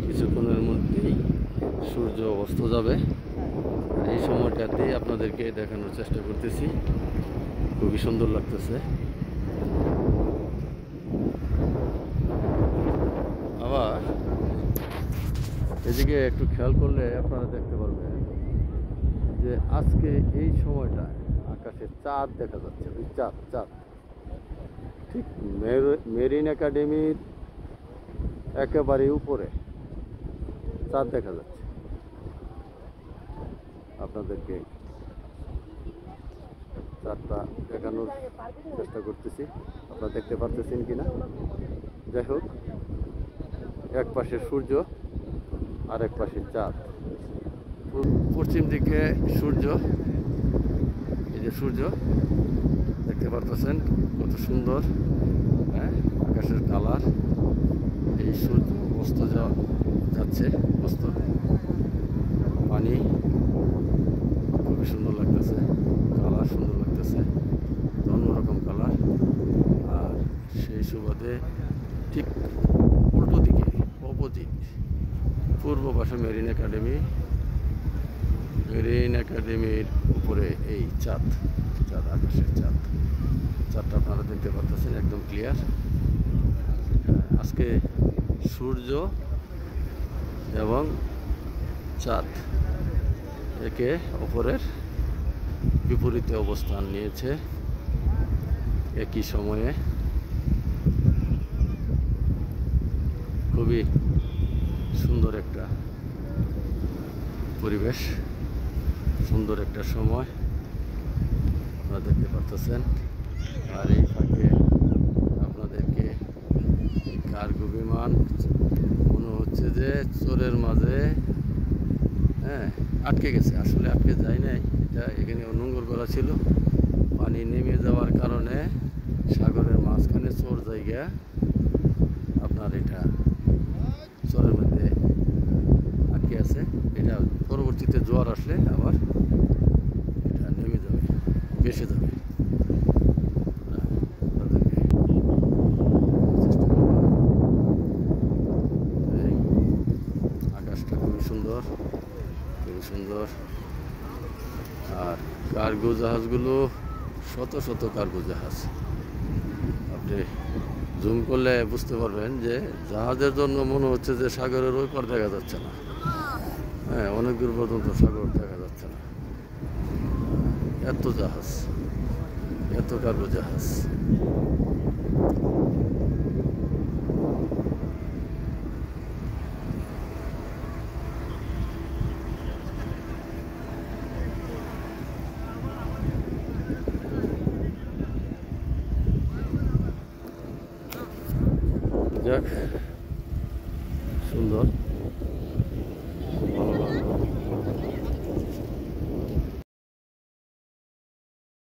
কিছুক্ষণের মধ্যেই সূর্য অস্ত যাবে। এই সময়টাতে আপনাদেরকে দেখানোর চেষ্টা করতেছি, খুবই সুন্দর লাগতেছে। আবার এদিকে একটু খেয়াল করলে আপনারা দেখতে পারবেন যে আজকে এই সময়টা আকাশে চাঁদ দেখা যাচ্ছে। ওই চাঁদ চাঁদ ঠিক মেরিন একাডেমির একেবারে উপরে চাঁদ দেখা যাচ্ছে। আপনাদেরকে চাঁদটা দেখানোর চেষ্টা করতেছি, আপনারা দেখতে পারতেছেন কিনা। যাই হোক, এক পাশে সূর্য আর এক পাশে চাঁদ। পশ্চিম দিকে সূর্য, এই যে সূর্য দেখতে পারতেছেন কত সুন্দর, হ্যাঁ, আকাশের কালার। এই সূর্য অস্ত যাচ্ছে, অস্ত পানি খুবই সুন্দর লাগতেছে, কালার সুন্দর লাগতেছে, অন্যরকম কালার। আর সেই সুবাদে ঠিক উল্টো দিকে অপোজিট পূর্ব পাশে মেরিন একাডেমির উপরে এই চাঁদ, আকাশের চাঁদটা আপনারা দেখতে পাচ্ছেন একদম ক্লিয়ার। আজকে সূর্য এবং চাঁদ একে অপরের বিপরীতে অবস্থান নিয়েছে একই সময়ে। খুবই সুন্দর একটা পরিবেশ, সুন্দর একটা সময় আপনারা দেখতে পাচ্ছেন। আর এই ফাঁকে আপনাদেরকে কার্গো বিমান মনে হচ্ছে যে চোরের মাঝে, হ্যাঁ, আটকে গেছে। আসলে আটকে যায় নাই, এটা এখানে নোঙর করা ছিল। পানি নেমে যাওয়ার কারণে সাগরের মাঝখানে চোর জায়গা, আপনার এটা চরের মধ্যে আটকে আছে। এটা পরবর্তীতে জোয়ার আসলে আবার এটা নেমে যাবে, ভেসে যাবে। আকাশটা খুবই সুন্দর, খুবই সুন্দর। আর কার্গো জাহাজগুলো শত শত কার্গো জাহাজ, আপনি জুম করলে বুঝতে পারবেন যে জাহাজের জন্য মনে হচ্ছে যে সাগরের ওই পার দেখা যাচ্ছে না। হ্যাঁ, অনেক দূর পর্যন্ত সাগর দেখা যাচ্ছে না। এত জাহাজ, এত কার্গো জাহাজ। যাক, সুন্দর।